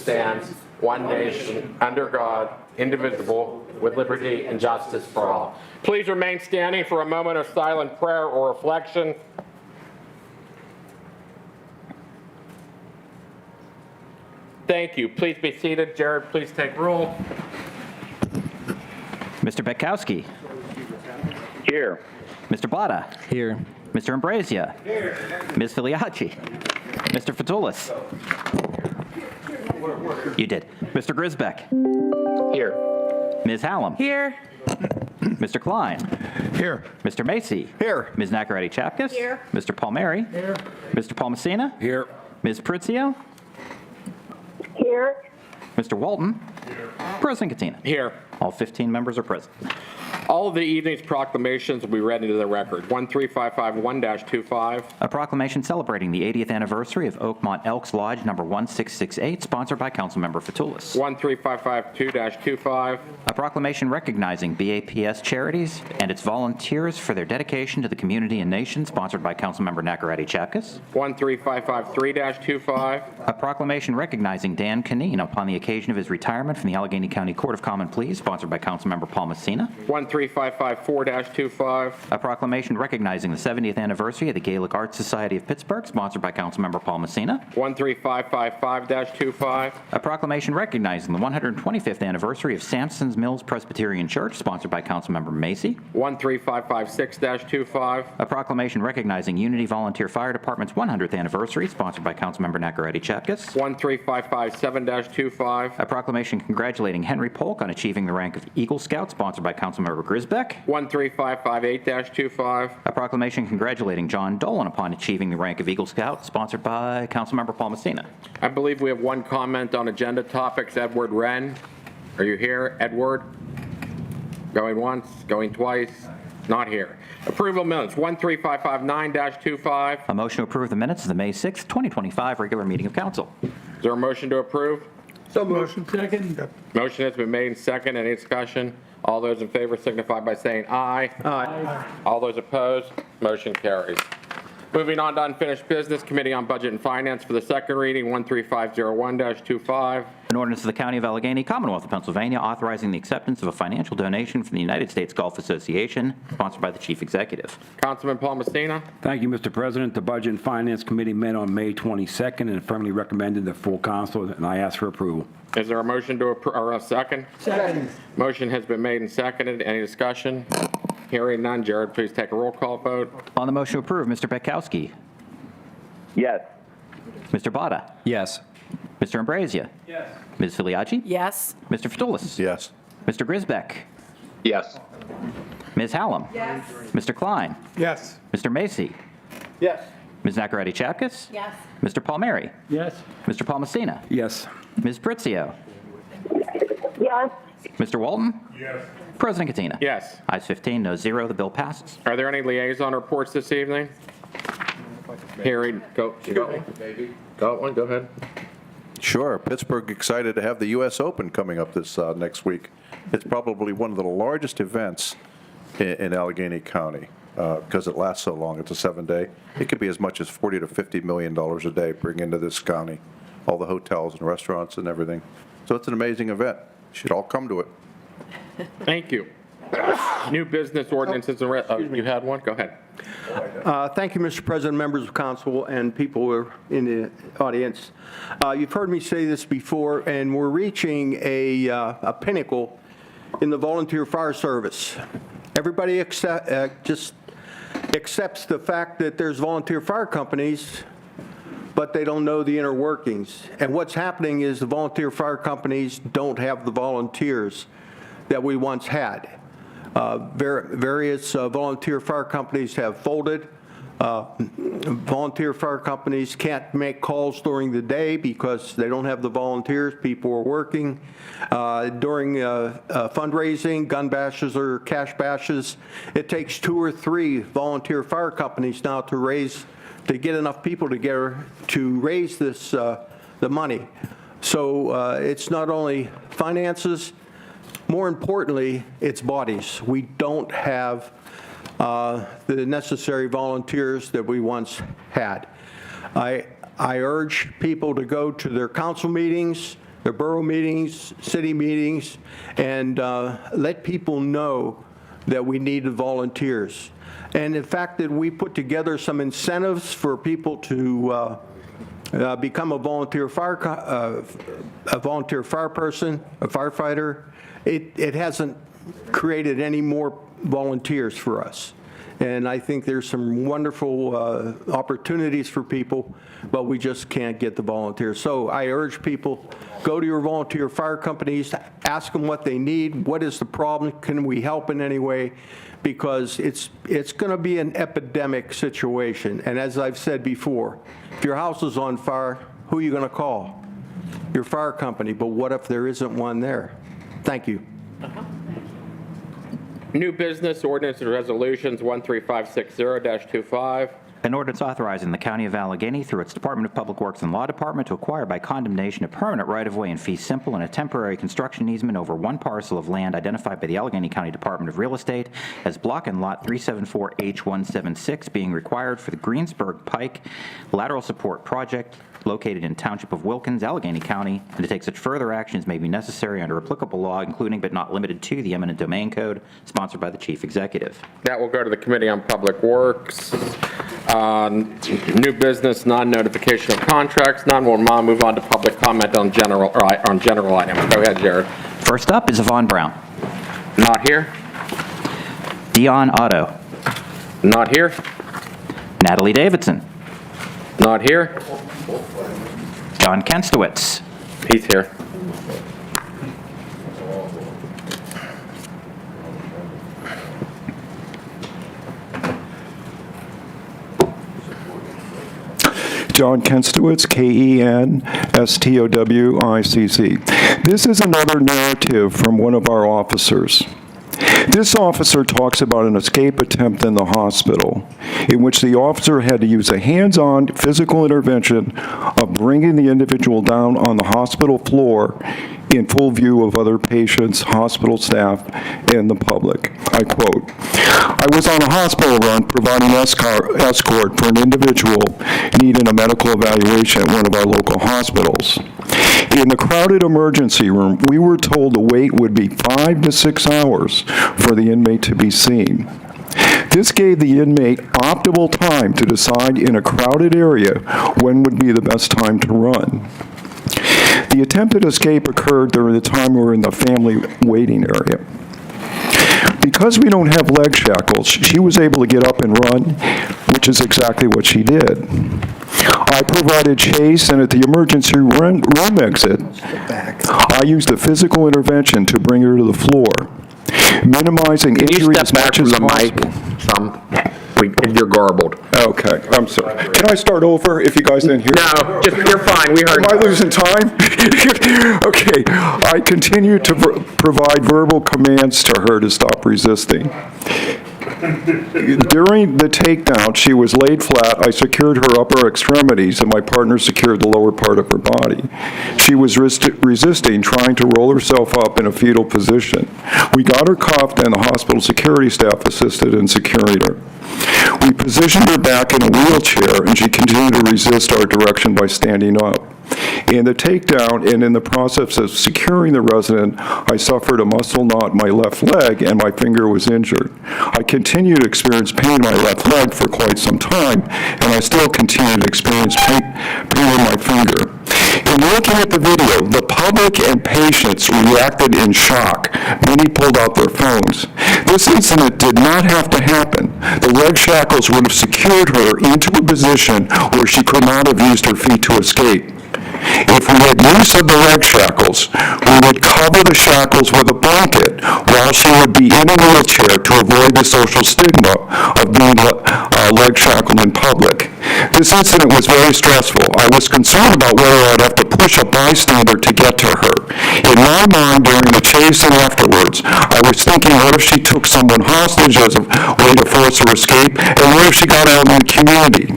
stands, one nation, under God, indivisible, with liberty and justice for all. Please remain standing for a moment of silent prayer or reflection. Thank you. Please be seated. Jared, please take roll. Mr. Betkowski. Here. Mr. Botta. Here. Mr. Ambrosia. Here. Ms. Filiacci. Mr. Fatulis. You did. Mr. Grisbeck. Here. Ms. Hallam. Here. Mr. Klein. Here. Mr. Macy. Here. Ms. Nacaretti-Chapkus. Here. Mr. Palmieri. Here. Mr. Palmacina. Here. Ms. Pritzio. Here. Mr. Walton. President Katina. Here. All 15 members are present. All of the evening's proclamations will be read into the record. 13551-25. A proclamation celebrating the 80th anniversary of Oakmont Elks Lodge number 1668, sponsored by Councilmember Fatulis. 13552-25. A proclamation recognizing BAPS charities and its volunteers for their dedication to the community and nation, sponsored by Councilmember Nacaretti-Chapkus. 13553-25. A proclamation recognizing Dan Canine upon the occasion of his retirement from the Allegheny County Court of Common Pleas, sponsored by Councilmember Paul Messina. 13554-25. A proclamation recognizing the 70th anniversary of the Gaelic Arts Society of Pittsburgh, sponsored by Councilmember Paul Messina. 13555-25. A proclamation recognizing the 125th anniversary of Sampson's Mills Presbyterian Church, sponsored by Councilmember Macy. 13556-25. A proclamation recognizing Unity Volunteer Fire Department's 100th anniversary, sponsored by Councilmember Nacaretti-Chapkus. 13557-25. A proclamation congratulating Henry Polk on achieving the rank of Eagle Scout, sponsored by Councilmember Grisbeck. 13558-25. A proclamation congratulating John Dolan upon achieving the rank of Eagle Scout, sponsored by Councilmember Paul Messina. I believe we have one comment on agenda topics. Edward Wren. Are you here, Edward? Going once, going twice, not here. Approval minutes, 13559-25. A motion to approve the minutes of the May 6, 2025 regular meeting of council. Is there a motion to approve? So motion. Second. Motion has been made and second. Any discussion? All those in favor signify by saying aye. Aye. All those opposed, motion carries. Moving on to unfinished business, Committee on Budget and Finance for the second reading, 13501-25. An ordinance of the County of Allegheny, Commonwealth of Pennsylvania, authorizing the acceptance of a financial donation from the United States Golf Association, sponsored by the Chief Executive. Councilman Paul Messina. Thank you, Mr. President. The Budget and Finance Committee met on May 22nd and firmly recommended the full council, and I ask for approval. Is there a motion to approve, or a second? Second. Motion has been made and seconded. Any discussion? Hearing none. Jared, please take a roll call vote. On the motion to approve, Mr. Betkowski. Yes. Mr. Botta. Yes. Mr. Ambrosia. Yes. Ms. Filiacci. Yes. Mr. Fatulis. Yes. Mr. Grisbeck. Yes. Ms. Hallam. Yes. Mr. Klein. Yes. Mr. Macy. Yes. Ms. Nacaretti-Chapkus. Yes. Mr. Palmieri. Yes. Mr. Paul Messina. Yes. Ms. Pritzio. Yes. Mr. Walton. Yes. President Katina. Yes. Ayes 15, no 0. The bill passes. Are there any liaison reports this evening? Hearing, go one, go ahead. Sure. Pittsburgh excited to have the U.S. Open coming up this next week. It's probably one of the largest events in Allegheny County because it lasts so long. It's a 7-day. It could be as much as $40 to $50 million a day bring into this county, all the hotels and restaurants and everything. So it's an amazing event. You should all come to it. Thank you. New business ordinances and you had one? Go ahead. Thank you, Mr. President, members of council, and people who are in the audience. You've heard me say this before, and we're reaching a pinnacle in the volunteer fire service. Everybody just accepts the fact that there's volunteer fire companies, but they don't know the inner workings. And what's happening is the volunteer fire companies don't have the volunteers that we once had. Various volunteer fire companies have folded. Volunteer fire companies can't make calls during the day because they don't have the volunteers. People are working. During fundraising, gun bashes or cash bashes, it takes 2 or 3 volunteer fire companies now to get enough people together to raise this the money. So it's not only finances, more importantly, it's bodies. We don't have the necessary volunteers that we once had. I urge people to go to their council meetings, the borough meetings, city meetings, and let people know that we need the volunteers. And the fact that we put together some incentives for people to become a volunteer fireperson, a firefighter, it hasn't created any more volunteers for us. And I think there's some wonderful opportunities for people, but we just can't get the volunteers. So I urge people, go to your volunteer fire companies, ask them what they need, what is the problem, can we help in any way? Because it's going to be an epidemic situation. And as I've said before, if your house is on fire, who are you going to call? Your fire company, but what if there isn't one there? Thank you. New business ordinance and resolutions 13560-25. An ordinance authorizing the County of Allegheny through its Department of Public Works and Law Department to acquire by condemnation a permanent right-of-way in fee simple and a temporary construction easement over one parcel of land identified by the Allegheny County Department of Real Estate as block and lot 374H176 being required for the Greensburg Pike lateral support project located in Township of Wilkins, Allegheny County, and to take such further actions may be necessary under applicable law, including but not limited to the eminent domain code, sponsored by the Chief Executive. That will go to the Committee on Public Works. New business, non-notification of contracts. None. We'll now move on to public comment on general items. Go ahead, Jared. First up is Yvonne Brown. Not here. Dion Otto. Not here. Natalie Davidson. Not here. John Kenstowitz. He's here. John Kenstowitz, Kenstowicz. This is another narrative from one of our officers. This officer talks about an escape attempt in the hospital, in which the officer had to use a hands-on physical intervention of bringing the individual down on the hospital floor in full view of other patients, hospital staff, and the public. I quote, "I was on a hospital run providing escort for an individual needing a medical evaluation at one of our local hospitals. In the crowded emergency room, we were told the wait would be 5 to 6 hours for the inmate to be seen. This gave the inmate optimal time to decide in a crowded area when would be the best time to run. The attempted escape occurred during the time we were in the family waiting area. Because we don't have leg shackles, she was able to get up and run, which is exactly what she did. I provided chase, and at the emergency room exit, I used a physical intervention to bring her to the floor, minimizing Can you injury step as back much from as the possible." mic some? You're garbled. Okay, I'm sorry. Can I start over if you guys didn't hear? No, just, you're fine. We heard. Am I losing time? Okay, I continued to provide verbal commands to her to stop resisting. During the takedown, she was laid flat. I secured her upper extremities, and my partner secured the lower part of her body. She was resisting, trying to roll herself up in a fetal position. We got her cuffed, and the hospital security staff assisted in securing her. We positioned her back in a wheelchair, and she continued to resist our direction by standing up. In the takedown and in the process of securing the resident, I suffered a muscle knot in my left leg and my finger was injured. I continued to experience pain in my left leg for quite some time, and I still continue to experience pain in my finger. In looking at the video, the public and patients reacted in shock. Many pulled out their phones. This incident did not have to happen. The leg shackles would have secured her into a position where she could not have used her feet to escape. If we had use of the leg shackles, we would cover the shackles with a blanket while she would be in a wheelchair to avoid the social stigma of being leg shackled in public. This incident was very stressful. I was concerned about whether I'd have to push a bystander to get to her. In my mind, during the chase and afterwards, I was thinking, what if she took someone hostage as a way to force her escape, and what if she got out in the community?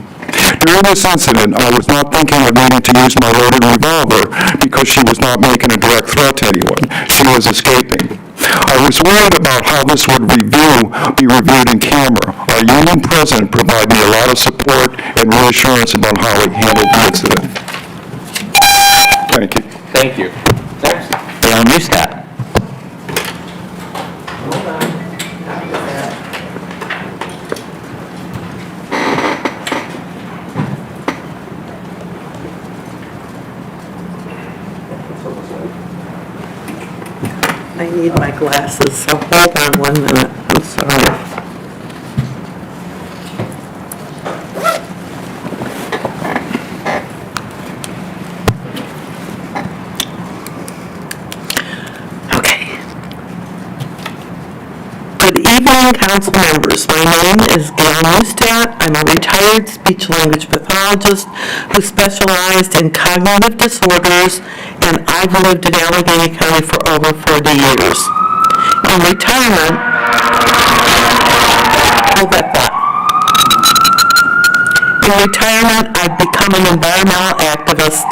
During this incident, I was not thinking of needing to use my loaded revolver because she was not making a direct threat to anyone. She was escaping. I was worried about how this would be reviewed in camera. Our union president provided me a lot of support and reassurance about how he handled the incident. Thank you. Thank you. Next. Dale Muscat. I need my glasses, so hold on 1 minute. I'm sorry. Okay. Good evening, council members. My name is Gail Mustat. I'm a retired speech-language pathologist who specialized in cognitive disorders, and I've lived in Allegheny County for over 40 years. In retirement, hold that thought. In retirement, I've become an environmental activist,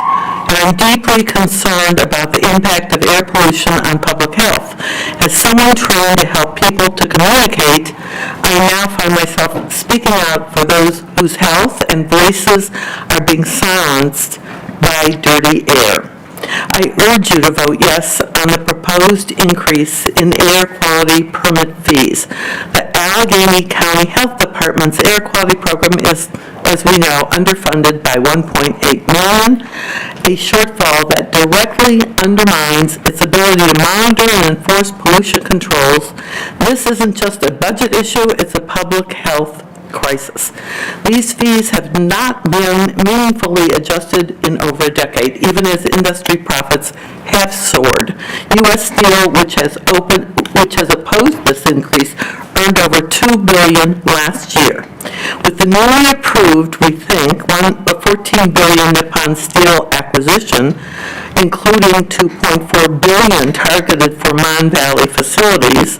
and I'm deeply concerned about the impact of air pollution on public health. As someone trained to help people to communicate, I now find myself speaking out for those whose health and voices are being silenced by dirty air. I urge you to vote yes on the proposed increase in air quality permit fees. The Allegheny County Health Department's air quality program is, as we know, underfunded by $1.8 million, a shortfall that directly undermines its ability to monitor and enforce pollution controls. This isn't just a budget issue, it's a public health crisis. These fees have not been meaningfully adjusted in over a decade, even as industry profits have soared. U.S. Steel, which has opposed this increase, earned over $2 billion last year. With the newly approved, we think, $14 billion Nippon Steel acquisition, including $2.4 billion targeted for Mon Valley facilities,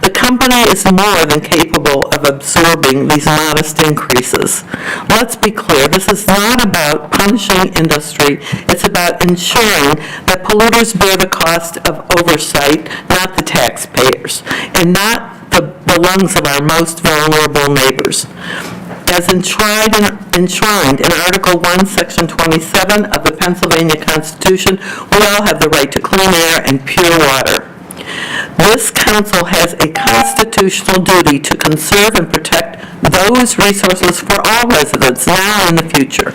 the company is more than capable of absorbing these modest increases. Let's be clear, this is not about punishing industry, it's about ensuring that polluters bear the cost of oversight, not the taxpayers, and not the lungs of our most vulnerable neighbors. As enshrined in Article 1, Section 27 of the Pennsylvania Constitution, we all have the right to clean air and pure water. This council has a constitutional duty to conserve and protect those resources for all residents now and in the future.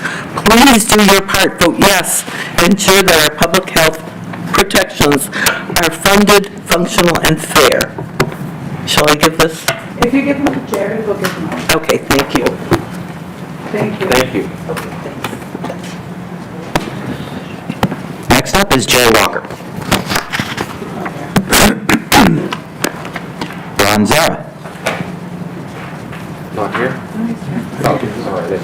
Please do your part, vote yes, and ensure that our public health protections are funded, functional, and fair. Shall I give this? If you give them to Jared, we'll give them all. Okay, thank you. Thank you. Thank you. Okay, thanks. Next up is Jay Walker. Ron Zara. Not here? Oh, sorry.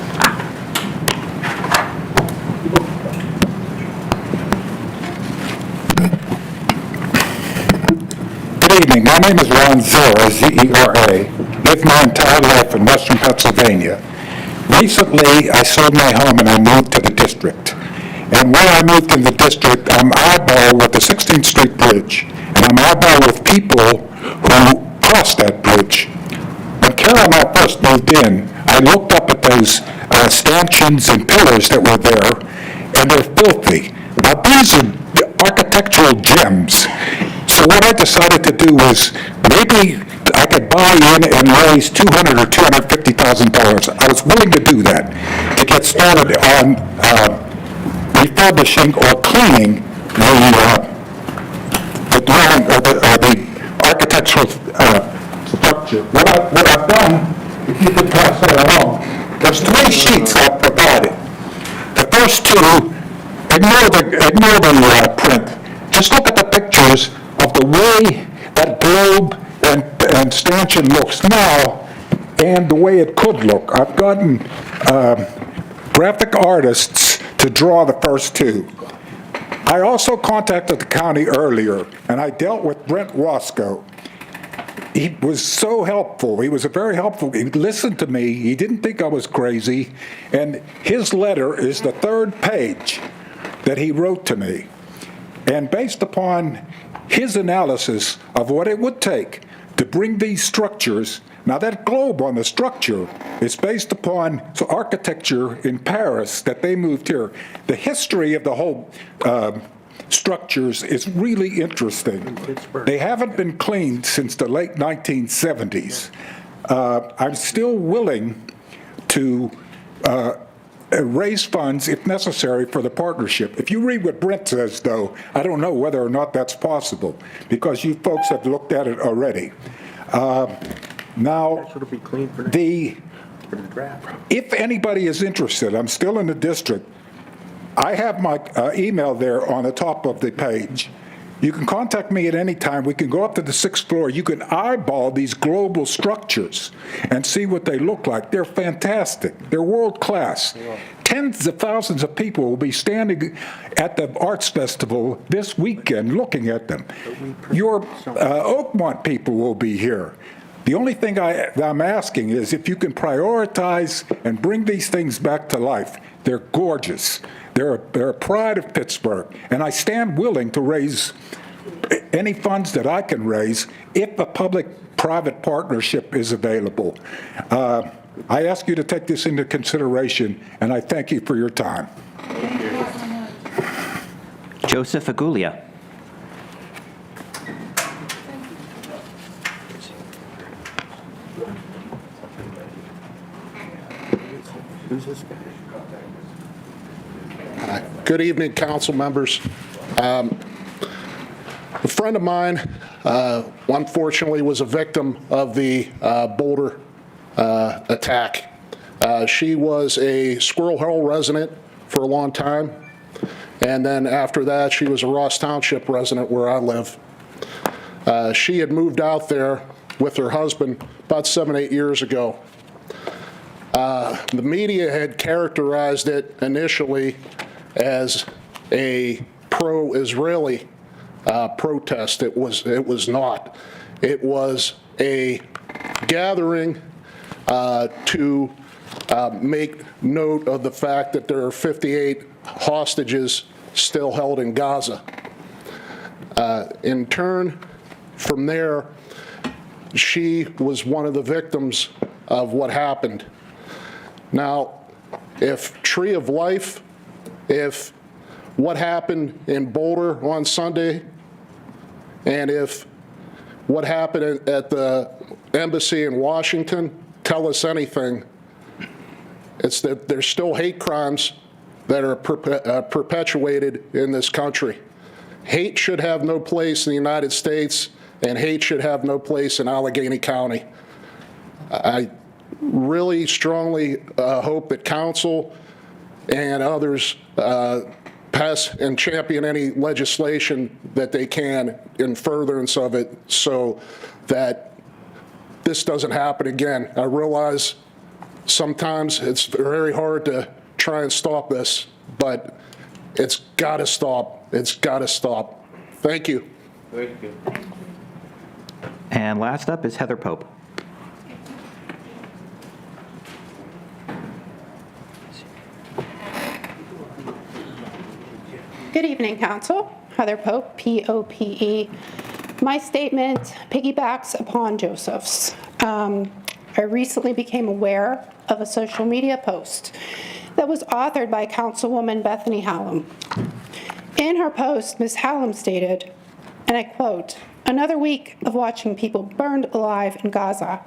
Good evening. My name is Ron Zera, Z-E-R-A. Lived my entire life in western Pennsylvania. Recently, I sold my home and I moved to the district. And when I moved in the district, I'm eyeball with the 16th Street Bridge. And I'm eyeball with people who crossed that bridge. When Carol and I first moved in, I looked up at those stanchions and pillars that were there, and they're filthy. Now, these are architectural gems. So what I decided to do was maybe I could buy in and raise $200,000 or $250,000. I was willing to do that to get started on refurbishing or cleaning the dwelling or the architectural structure. What I've done, if you could pass that along, there's 3 sheets I've provided. The first 2, ignore the print. Just look at the pictures of the way that globe and stanchion looks now and the way it could look. I've gotten graphic artists to draw the first 2. I also contacted the county earlier, and I dealt with Brent Roscoe. He was so helpful. He was very helpful. He listened to me. He didn't think I was crazy. And his letter is the 3rd page that he wrote to me. And based upon his analysis of what it would take to bring these structures, now that globe on the structure is based upon architecture in Paris that they moved here. The history of the whole structures is really interesting. They haven't been cleaned since the late 1970s. I'm still willing to raise funds, if necessary, for the partnership. If you read what Brent says, though, I don't know whether or not that's possible, because you folks have looked at it already. Now, if anybody is interested, I'm still in the district. I have my email there on the top of the page. You can contact me at any time. We can go up to the 6th floor. You can eyeball these global structures and see what they look like. They're fantastic. They're world class. Tens of thousands of people will be standing at the Arts Festival this weekend looking at them. Your Oakmont people will be here. The only thing I'm asking is if you can prioritize and bring these things back to life. They're gorgeous. They're a pride of Pittsburgh, and I stand willing to raise any funds that I can raise if a public-private partnership is available. I ask you to take this into consideration, and I thank you for your time. Joseph Agulia. Good evening, council members. A friend of mine, unfortunately, was a victim of the Boulder attack. She was a Squirrel Hill resident for a long time, and then after that, she was a Ross Township resident where I live. She had moved out there with her husband about 7, 8 years ago. The media had characterized it initially as a pro-Israeli protest. It was not. It was a gathering to make note of the fact that there are 58 hostages still held in Gaza. In turn, from there, she was one of the victims of what happened. Now, if Tree of Life, if what happened in Boulder on Sunday, and if what happened at the embassy in Washington tell us anything, it's that there's still hate crimes that are perpetuated in this country. Hate should have no place in the United States, and hate should have no place in Allegheny County. I really strongly hope that council and others pass and champion any legislation that they can in furtherance of it so that this doesn't happen again. I realize sometimes it's very hard to try and stop this, but it's got to stop. It's got to stop. Thank you. Thank you. And last up is Heather Pope. Good evening, Council. Heather Pope, P-O-P-E. My statement piggybacks upon Joseph's. I recently became aware of a social media post that was authored by Councilwoman Bethany Hallam. In her post, Ms. Hallam stated, and I quote, "Another week of watching people burned alive in Gaza,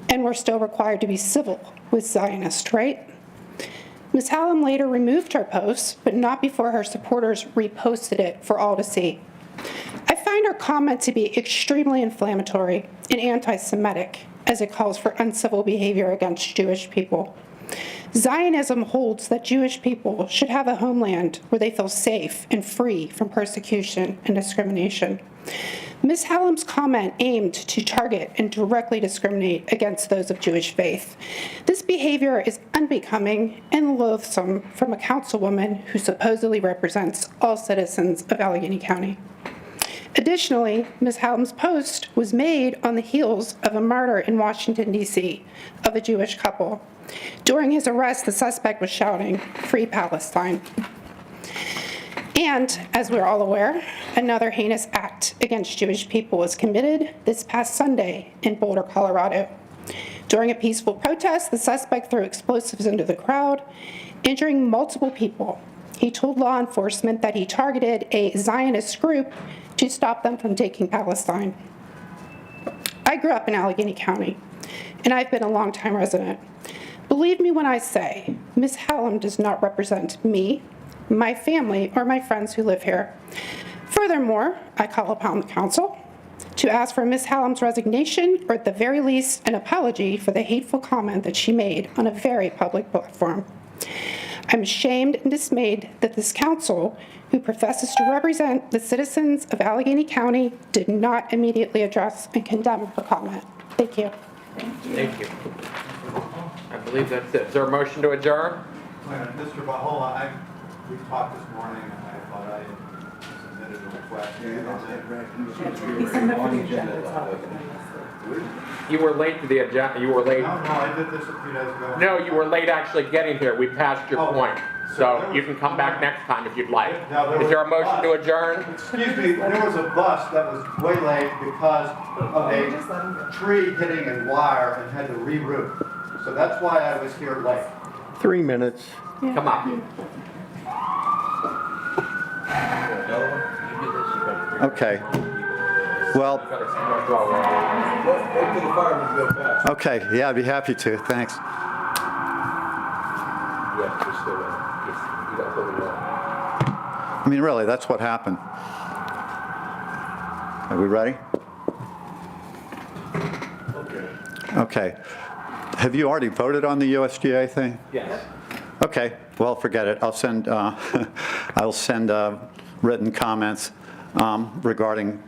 and we're still required to be civil with Zionists, right?" Ms. Hallam later removed her post, but not before her supporters reposted it for all to see. I find her comment to be extremely inflammatory and anti-Semitic, as it calls for uncivil behavior against Jewish people. Zionism holds that Jewish people should have a homeland where they feel safe and free from persecution and discrimination. Ms. Hallam's comment aimed to target and directly discriminate against those of Jewish faith. This behavior is unbecoming and loathsome from a councilwoman who supposedly represents all citizens of Allegheny County. Additionally, Ms. Hallam's post was made on the heels of a murder in Washington, D.C. of a Jewish couple. During his arrest, the suspect was shouting, "Free Palestine." And, as we're all aware, another heinous act against Jewish people was committed this past Sunday in Boulder, Colorado. During a peaceful protest, the suspect threw explosives into the crowd, injuring multiple people. He told law enforcement that he targeted a Zionist group to stop them from taking Palestine. I grew up in Allegheny County, and I've been a longtime resident. Believe me when I say, Ms. Hallam does not represent me, my family, or my friends who live here. Furthermore, I call upon the council to ask for Ms. Hallam's resignation, or at the very least, an apology for the hateful comment that she made on a very public platform. I'm ashamed and dismayed that this council, who professes to represent the citizens of Allegheny County, did not immediately address and condemn her comment. Thank you. Thank you. I believe that's it. Is there a motion to adjourn? Mr. Bahola, we talked this morning, and I thought I had submitted a request. You were late to the agenda. You were late. No, I did this a few days ago. No, you were late actually getting here. We passed your point. So you can come back next time if you'd like. Is there a motion to adjourn? Excuse me, there was a bus that was way late because of a tree hitting a wire and had to reroute. So that's why I was here late. 3 minutes. Come on. Okay. Well, okay, yeah, I'd be happy to. Thanks. I mean, really, that's what happened. Are we ready? Okay. Have you already voted on the USDA thing? Yes. Okay, well, forget it. I'll send written comments regarding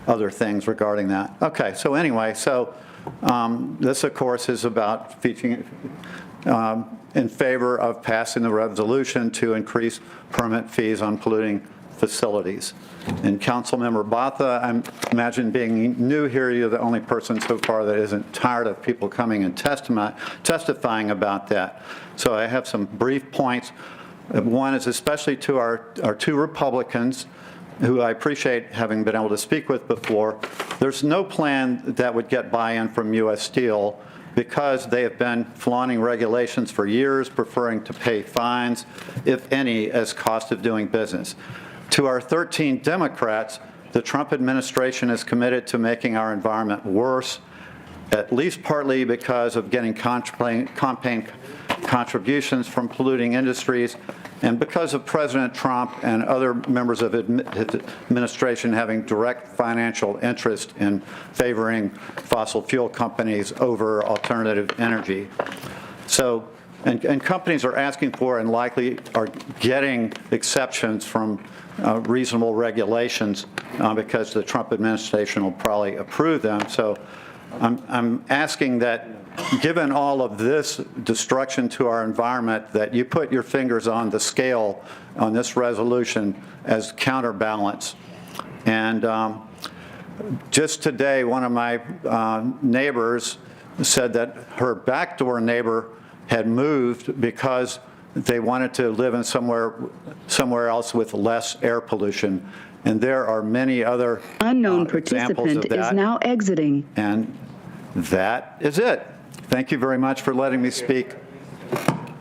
other things regarding that. Okay, so anyway, this, of course, is about featuring in favor of passing the resolution to increase permit fees on polluting facilities. And Councilmember Botha, I imagine being new here, you're the only person so far that isn't tired of people coming and testifying about that. So I have some brief points. One is especially to our two Republicans, who I appreciate having been able to speak with before. There's no plan that would get buy-in from U.S. Steel because they have been flaunting regulations for years, preferring to pay fines, if any, as cost of doing business. To our 13 Democrats, the Trump administration is committed to making our environment worse, at least partly because of getting campaign contributions from polluting industries, and because of President Trump and other members of his administration having direct financial interest in favoring fossil fuel companies over alternative energy. So, and companies are asking for and likely are getting exceptions from reasonable regulations because the Trump administration will probably approve them. So I'm asking that, given all of this destruction to our environment, that you put your fingers on the scale on this resolution as counterbalance. And just today, one of my neighbors said that her backdoor neighbor had moved because they wanted to live in somewhere else with less air pollution. And there are many other unknown examples participant of that. is now exiting. And that is it. Thank you very much for letting me speak.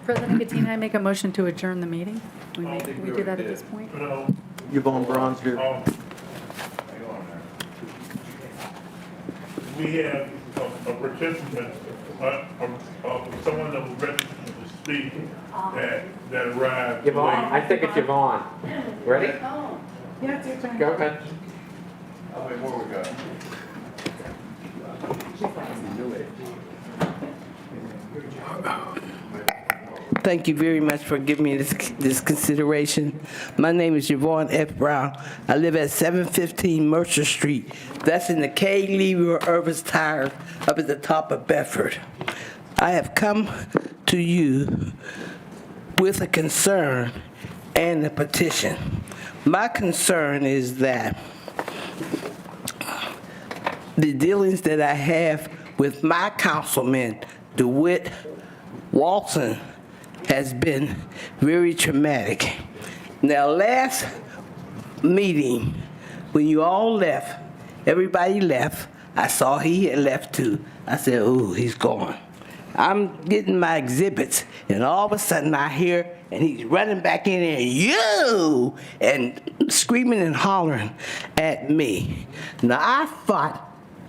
President Katina, I make a motion to adjourn the meeting. We do that at this point? Yvonne Braun's here. We have a participant, someone that was registered to speak that arrived. Yvonne? I think it's Yvonne. Ready? Yeah, it's your turn. Go ahead. How many more we got? Thank you very much for giving me this consideration. My name is Yvonne F. Brown. I live at 715 Mercer Street. That's in the K. Leroy Urban Tire up at the top of Bedford. I have come to you with a concern and a petition. My concern is that the dealings that I have with my councilman, DeWitt Walton, has been very traumatic. Now, last meeting, when you all left, everybody left, I saw he had left too. I said, oh, he's gone. I'm getting my exhibits, and all of a sudden I hear, and he's running back in there, you, and screaming and hollering at me. Now, I thought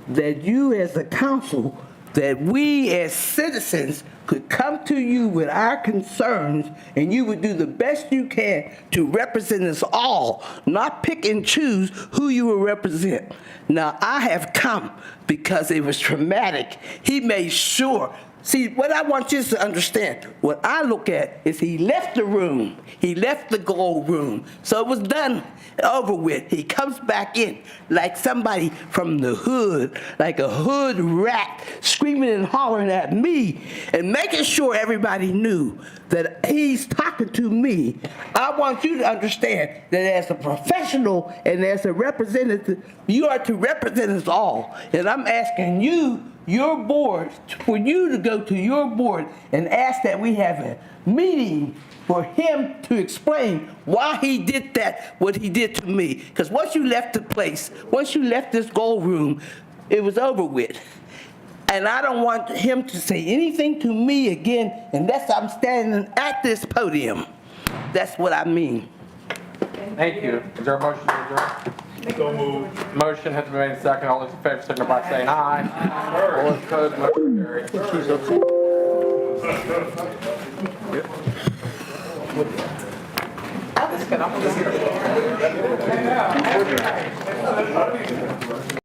that you as a council, that we as citizens could come to you with our concerns, and you would do the best you can to represent us all, not pick and choose who you will represent. Now, I have come because it was traumatic. He made sure. See, what I want you to understand, what I look at is he left the room. He left the gold room. So it was done, over with. He comes back in like somebody from the hood, like a hood rat, screaming and hollering at me and making sure everybody knew that he's talking to me. I want you to understand that as a professional and as a representative, you are to represent us all. And I'm asking you, your board, for you to go to your board and ask that we have a meeting for him to explain why he did that, what he did to me. Because once you left the place, once you left this gold room, it was over with. And I don't want him to say anything to me again unless I'm standing at this podium. That's what I mean. Thank you. Is there a motion to adjourn? So moved. Motion has been made second. All those in favor signify by saying aye. All those opposed, motion carries.